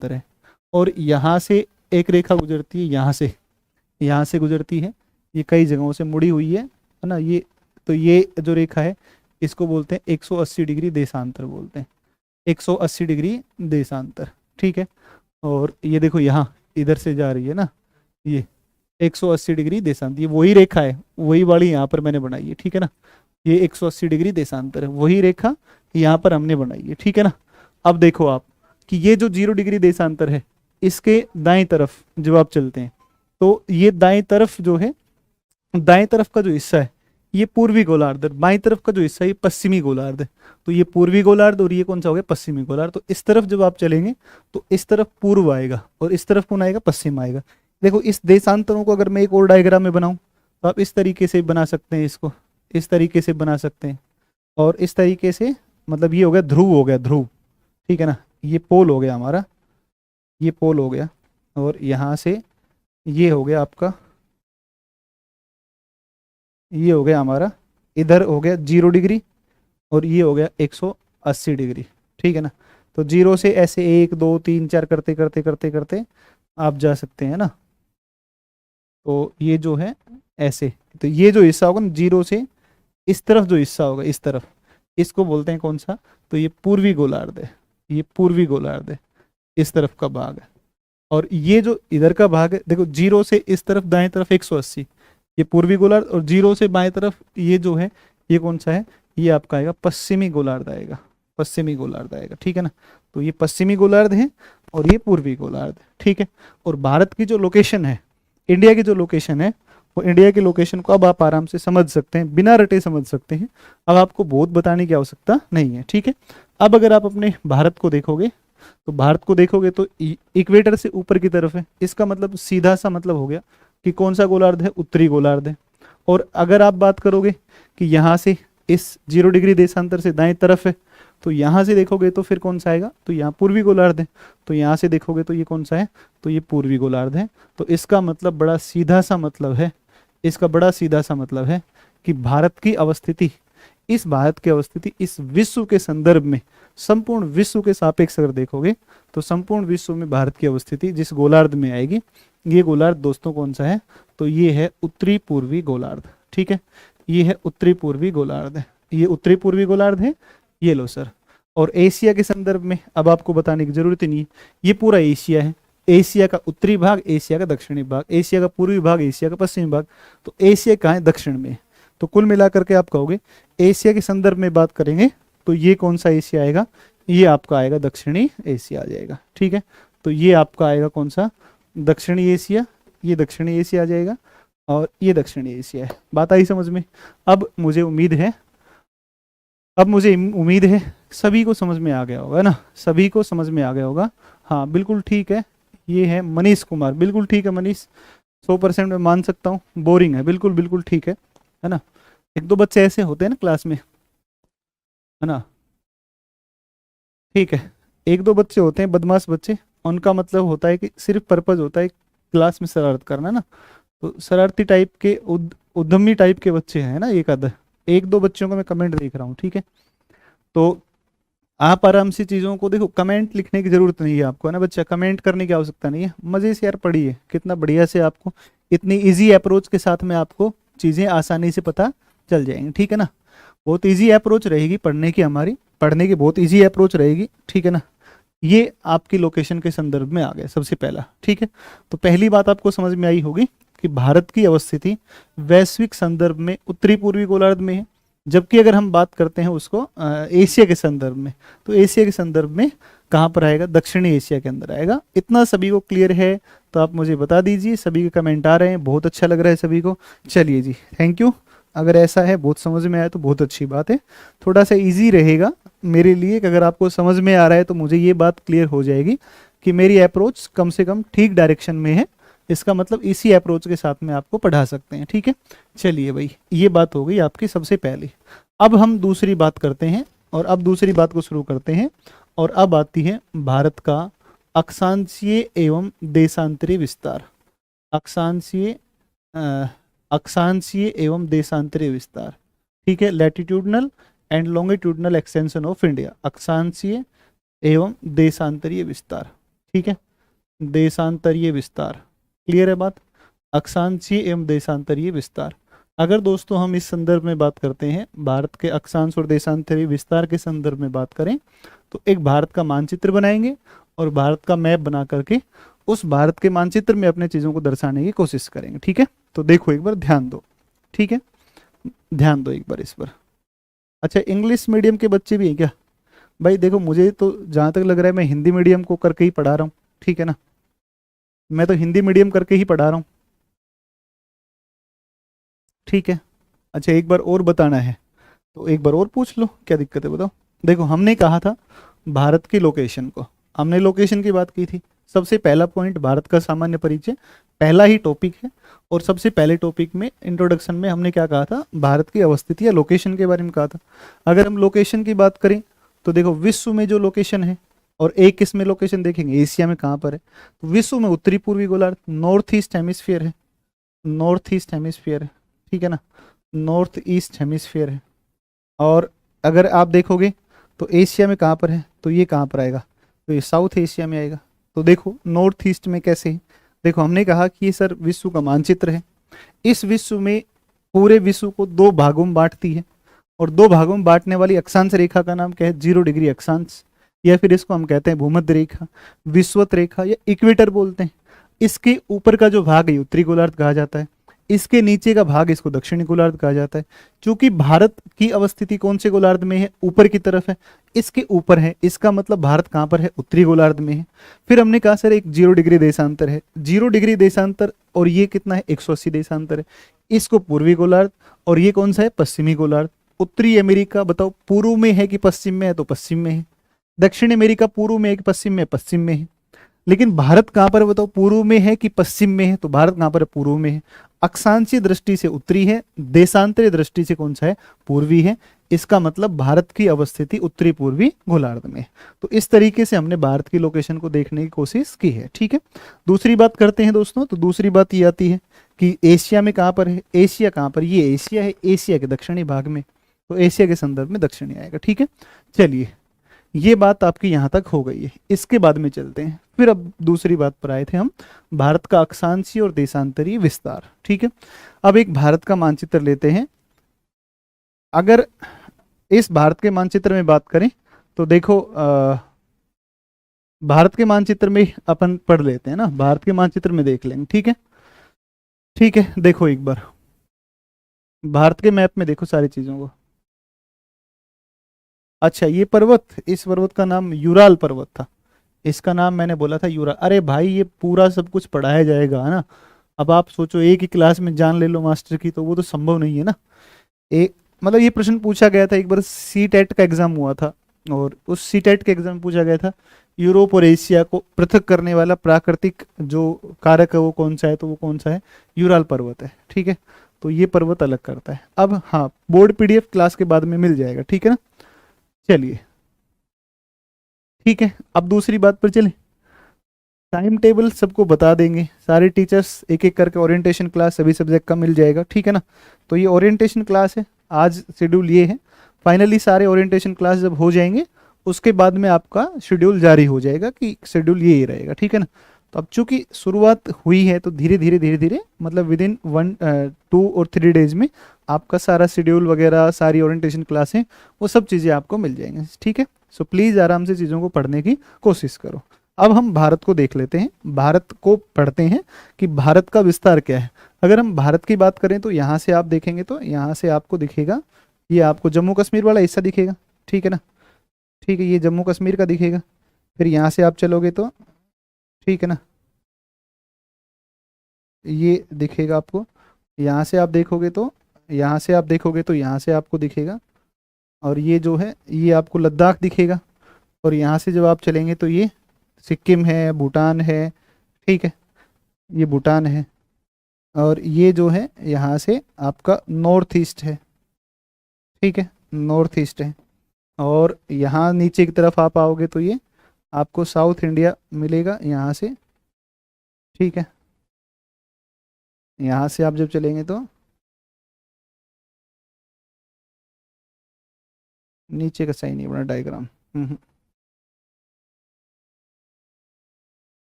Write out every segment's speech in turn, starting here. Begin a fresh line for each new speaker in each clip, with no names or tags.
देशांतर है। और यहाँ से एक रेखा गुजरती है, यहाँ से गुजरती है, ये कई जगहों से मुड़ी हुई है ना ये। तो ये जो रेखा है इसको बोलते हैं 180 डिग्री देशांतर बोलते हैं, 180 डिग्री देशांतर, ठीक है। और ये देखो यहाँ इधर से जा रही है ना ये 180 डिग्री देशांतर, ये वही रेखा है, वही वाली यहाँ पर मैंने बनाई है, ठीक है ना। ये 180 डिग्री देशांतर है, वही रेखा यहाँ पर हमने बनाई है, ठीक है ना। अब देखो आप कि ये जो 0 डिग्री देशांतर है इसके दाएं तरफ जब आप चलते हैं तो ये दाएं तरफ जो है, दाएं तरफ का जो हिस्सा है ये पूर्वी गोलार्ध, बाएं तरफ का जो हिस्सा है ये पश्चिमी गोलार्ध है। तो ये पूर्वी गोलार्ध और ये कौन सा हो गया, पश्चिमी गोलार्ध। तो इस तरफ जब आप चलेंगे तो इस तरफ पूर्व आएगा और इस तरफ कौन आएगा, पश्चिम आएगा। देखो इस देशांतरों को अगर मैं एक और डायग्राम में बनाऊं तो आप इस तरीके से बना सकते हैं, इसको इस तरीके से बना सकते हैं और इस तरीके से, मतलब ये हो गया ध्रुव, हो गया ध्रुव, ठीक है ना। ये पोल हो गया हमारा, ये पोल हो गया, और यहाँ से ये हो गया आपका, ये हो गया हमारा, इधर हो गया 0 डिग्री और ये हो गया 180 डिग्री, ठीक है ना। तो 0 से ऐसे 1 2 3 4 करते करते करते करते आप जा सकते हैं ना। तो ये जो है ऐसे, तो ये जो हिस्सा होगा ना 0 से इस तरफ जो हिस्सा होगा, इस तरफ, इसको बोलते हैं कौन सा, तो ये पूर्वी गोलार्ध है, ये पूर्वी गोलार्ध है, इस तरफ का भाग है। और ये जो इधर का भाग है, देखो 0 से इस तरफ दाएं तरफ 180, ये पूर्वी गोलार्ध, और 0 से बाएं तरफ ये जो है ये कौन सा है, ये आपका आएगा पश्चिमी गोलार्ध आएगा, पश्चिमी गोलार्ध आएगा, ठीक है ना। तो ये पश्चिमी गोलार्ध है और ये पूर्वी गोलार्ध है, ठीक है। और भारत की जो लोकेशन है, इंडिया की जो लोकेशन है, वो इंडिया की लोकेशन को अब आप आराम से समझ सकते हैं, बिना रटे समझ सकते हैं। अब आपको बहुत बताने की आवश्यकता नहीं है, ठीक है। अब अगर आप अपने भारत को देखोगे तो भारत को देखोगे तो इक्वेटर से ऊपर की तरफ है, इसका मतलब सीधा सा मतलब हो गया कि कौन सा गोलार्ध है, उत्तरी गोलार्ध है। और अगर आप बात करोगे कि यहाँ से इस 0 डिग्री देशांतर से दाएं तरफ है, तो यहाँ से देखोगे तो फिर कौन सा आएगा, तो यहाँ पूर्वी गोलार्ध है। तो यहाँ से देखोगे तो ये कौन सा है, तो ये पूर्वी गोलार्ध है। तो इसका मतलब बड़ा सीधा सा मतलब है, इसका बड़ा सीधा सा मतलब है कि भारत की अवस्थिति, इस भारत की अवस्थिति इस विश्व के संदर्भ में, संपूर्ण विश्व के सापेक्ष अगर देखोगे तो संपूर्ण विश्व में भारत की अवस्थिति जिस गोलार्ध में आएगी, ये गोलार्ध दोस्तों कौन सा है, तो ये है उत्तरी पूर्वी गोलार्ध, ठीक है। ये है उत्तरी पूर्वी गोलार्ध है, ये उत्तरी पूर्वी गोलार्ध है, ये लो सर। और एशिया के संदर्भ में अब आपको बताने की जरूरत ही नहीं है, ये पूरा एशिया है, एशिया का उत्तरी भाग, एशिया का दक्षिणी भाग, एशिया का पूर्वी भाग, एशिया का पश्चिमी भाग। तो एशिया कहाँ है, दक्षिण में। तो कुल मिलाकर के आप कहोगे एशिया के संदर्भ में बात करेंगे तो ये कौन सा एशिया आएगा, ये आपका आएगा दक्षिणी एशिया आ जाएगा, ठीक है। तो ये आपका आएगा कौन सा, दक्षिणी एशिया, ये दक्षिणी एशिया आ जाएगा और ये दक्षिणी एशिया है। बात आई समझ में। अब मुझे उम्मीद है सभी को समझ में आ गया होगा ना, सभी को समझ में आ गया होगा। हाँ बिल्कुल ठीक है, ये है मनीष कुमार, बिल्कुल ठीक है मनीष, 100% मैं मान सकता हूँ। बोरिंग है, बिल्कुल बिल्कुल ठीक है ना। एक दो बच्चे ऐसे होते हैं ना क्लास में, है ना, ठीक है। एक दो बच्चे होते हैं बदमाश बच्चे, उनका मतलब होता है कि सिर्फ पर्पज होता है क्लास में शरारत करना ना। तो शरारती टाइप के, उद्यमी टाइप के बच्चे हैं ना एक आध, एक दो बच्चों को मैं कमेंट देख रहा हूँ, ठीक है। तो आप आराम से चीज़ों को देखो, कमेंट लिखने की जरूरत नहीं है आपको, है ना बच्चा, कमेंट करने की आवश्यकता नहीं है। मज़े से यार पढ़िए, कितना बढ़िया से आपको इतनी इजी अप्रोच के साथ में आपको चीज़ें आसानी से पता चल जाएंगी, ठीक है ना। बहुत इजी अप्रोच रहेगी पढ़ने की, हमारी पढ़ने की बहुत इजी अप्रोच रहेगी, ठीक है ना। ये आपकी लोकेशन के संदर्भ में आ गया सबसे पहला, ठीक है। तो पहली बात आपको समझ में आई होगी कि भारत की अवस्थिति वैश्विक संदर्भ में उत्तरी पूर्वी गोलार्ध में है, जबकि अगर हम बात करते हैं उसको एशिया के संदर्भ में, तो एशिया के संदर्भ में कहाँ पर आएगा, दक्षिणी एशिया के अंदर आएगा। इतना सभी को क्लियर है तो आप मुझे बता दीजिए। सभी के कमेंट आ रहे हैं, बहुत अच्छा लग रहा है सभी को। चलिए जी, थैंक यू। अगर ऐसा है, बहुत समझ में आया तो बहुत अच्छी बात है। थोड़ा सा इजी रहेगा मेरे लिए कि अगर आपको समझ में आ रहा है तो मुझे ये बात क्लियर हो जाएगी कि मेरी अप्रोच कम से कम ठीक डायरेक्शन में है। इसका मतलब इसी अप्रोच के साथ में आपको पढ़ा सकते हैं, ठीक है। चलिए भाई, ये बात हो गई आपकी सबसे पहली। अब हम दूसरी बात करते हैं, और अब दूसरी बात को शुरू करते हैं। और अब आती है भारत का अक्षांशीय एवं देशांतरीय विस्तार। अक्षांशीय अक्षांशीय एवं देशांतरीय विस्तार, ठीक है। Latitudinal and longitudinal extension of India, अक्षांशीय एवं देशांतरीय विस्तार, ठीक है, देशांतरीय विस्तार, क्लियर है बात, अक्षांशीय एवं देशांतरीय विस्तार। अगर दोस्तों हम इस संदर्भ में बात करते हैं, भारत के अक्षांश और देशांतरीय विस्तार के संदर्भ में बात करें, तो एक भारत का मानचित्र बनाएंगे और भारत का मैप बना करके उस भारत के मानचित्र में अपने चीज़ों को दर्शाने की कोशिश करेंगे। ठीक है, तो देखो एक बार ध्यान दो। ठीक है, ध्यान दो एक बार इस पर। अच्छा, इंग्लिश मीडियम के बच्चे भी हैं क्या? भाई देखो, मुझे तो जहाँ तक लग रहा है मैं हिंदी मीडियम को करके ही पढ़ा रहा हूँ। ठीक है ना, मैं तो हिंदी मीडियम करके ही पढ़ा रहा हूँ। ठीक है, अच्छा एक बार और बताना है तो एक बार और पूछ लो, क्या दिक्कत है बताओ। देखो, हमने कहा था भारत की लोकेशन को, हमने लोकेशन की बात की थी। सबसे पहला पॉइंट भारत का सामान्य परिचय, पहला ही टॉपिक है। और सबसे पहले टॉपिक में इंट्रोडक्शन में हमने क्या कहा था, भारत की अवस्थिति या लोकेशन के बारे में कहा था। अगर हम लोकेशन की बात करें तो देखो, विश्व में जो लोकेशन है, और एक किस में लोकेशन देखेंगे, एशिया में कहाँ पर है, तो विश्व में उत्तरी पूर्वी गोलार्ध, नॉर्थ ईस्ट हेमिस्फीयर है, नॉर्थ ईस्ट हेमिस्फीयर है। ठीक है ना, नॉर्थ ईस्ट हेमिस्फीयर है। और अगर आप देखोगे तो एशिया में कहाँ पर है, तो ये कहाँ पर आएगा, तो ये साउथ एशिया में आएगा। तो देखो नॉर्थ ईस्ट में कैसे है, देखो हमने कहा कि ये सर विश्व का मानचित्र है। इस विश्व में पूरे विश्व को दो भागों में बांटती है, और दो भागों में बांटने वाली अक्षांश रेखा का नाम क्या है, 0 डिग्री अक्षांश, या फिर इसको हम कहते हैं भूमध्य रेखा, विषुवत रेखा या इक्वेटर बोलते हैं। इसके ऊपर का जो भाग है उत्तरी गोलार्ध कहा जाता है, इसके नीचे का भाग इसको दक्षिणी गोलार्ध कहा जाता है। क्योंकि भारत की अवस्थिति कौन से गोलार्ध में है, ऊपर की तरफ है, इसके ऊपर है, इसका मतलब भारत कहाँ पर है, उत्तरी गोलार्ध में है। फिर हमने कहा सर एक 0 डिग्री देशांतर है, 0 डिग्री देशांतर, और ये कितना है, 180 देशांतर है। इसको पूर्वी गोलार्ध, और ये कौन सा है, पश्चिमी गोलार्ध। उत्तरी अमेरिका बताओ पूर्व में है कि पश्चिम में है, तो पश्चिम में है। दक्षिण अमेरिका पूर्व में है कि पश्चिम में है, पश्चिम में है। लेकिन भारत कहाँ पर है बताओ, पूर्व में है कि पश्चिम में है, तो भारत कहाँ पर है, पूर्व में है। अक्षांशीय दृष्टि से उत्तरी है, देशांतरीय दृष्टि से कौन सा है, पूर्वी है। इसका मतलब भारत की अवस्थिति उत्तरी पूर्वी गोलार्ध में है। तो इस तरीके से हमने भारत की लोकेशन को देखने की कोशिश की है। ठीक है, दूसरी बात करते हैं दोस्तों, तो दूसरी बात ये आती है कि एशिया में कहाँ पर है, एशिया कहाँ पर, ये एशिया है, एशिया के दक्षिणी भाग में, तो एशिया के संदर्भ में दक्षिणी आएगा। ठीक है, चलिए ये बात आपकी यहाँ तक हो गई है। इसके बाद में चलते हैं, फिर अब दूसरी बात पर आए थे हम, भारत का अक्षांशीय और देशांतरीय विस्तार। ठीक है, अब एक भारत का मानचित्र लेते हैं। अगर इस भारत के मानचित्र में बात करें तो देखो, भारत के मानचित्र में अपन पढ़ लेते हैं ना, भारत के मानचित्र में देख लेंगे। ठीक है, ठीक है, देखो एक बार भारत के मैप में देखो सारी चीजों को। अच्छा, ये पर्वत, इस पर्वत का नाम यूराल पर्वत था, इसका नाम मैंने बोला था यूरा। अरे भाई ये पूरा सब कुछ पढ़ाया जाएगा है ना। अब आप सोचो एक ही क्लास में जान ले लो मास्टर की, तो वो तो संभव नहीं है ना। एक मतलब ये प्रश्न पूछा गया था एक बार, सी टेट का एग्जाम हुआ था, और उस सी टेट के एग्जाम में पूछा गया था यूरोप और एशिया को पृथक करने वाला प्राकृतिक जो कारक है वो कौन सा है, तो वो कौन सा है, यूराल पर्वत है। ठीक है, तो ये पर्वत अलग करता है। अब हाँ, बोर्ड पीडीएफ क्लास के बाद में मिल जाएगा। ठीक है ना, चलिए ठीक है, अब दूसरी बात पर चले। टाइम टेबल सबको बता देंगे, सारे टीचर्स एक एक करके ओरिएंटेशन क्लास सभी सब्जेक्ट का मिल जाएगा। ठीक है ना, तो ये ओरिएंटेशन क्लास है, आज शेड्यूल ये है। फाइनली सारे ओरिएंटेशन क्लास जब हो जाएंगे उसके बाद में आपका शेड्यूल जारी हो जाएगा कि शेड्यूल ये ही रहेगा। ठीक है ना, तो अब चूंकि शुरुआत हुई है तो धीरे धीरे धीरे धीरे मतलब विद इन 1 2 और 3 डेज में आपका सारा शेड्यूल वगैरह, सारी ओरिएंटेशन क्लासें, वो सब चीज़ें आपको मिल जाएंगी। ठीक है, सो प्लीज़ आराम से चीज़ों को पढ़ने की कोशिश करो। अब हम भारत को देख लेते हैं, भारत को पढ़ते हैं कि भारत का विस्तार क्या है। अगर हम भारत की बात करें तो यहाँ से आप देखेंगे तो यहाँ से आपको दिखेगा, ये आपको जम्मू कश्मीर वाला हिस्सा दिखेगा। ठीक है ना, ठीक है, ये जम्मू कश्मीर का दिखेगा। फिर यहाँ से आप चलोगे तो, ठीक है ना, ये दिखेगा आपको। यहाँ से आप देखोगे तो, यहाँ से आप देखोगे तो यहाँ से आपको दिखेगा, और ये जो है ये आपको लद्दाख दिखेगा। और यहाँ से जब आप चलेंगे तो ये सिक्किम है, भूटान है। ठीक है, ये भूटान है। और ये जो है यहाँ से आपका नॉर्थ ईस्ट है। ठीक है, नॉर्थ ईस्ट है। और यहाँ नीचे की तरफ आप आओगे तो ये आपको साउथ इंडिया मिलेगा यहाँ से। ठीक है, यहाँ से आप जब चलेंगे तो नीचे का सही नहीं बना डायग्राम।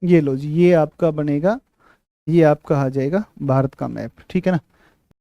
ये लो जी, ये आपका बनेगा, ये आपका आ जाएगा भारत का मैप, ठीक है ना।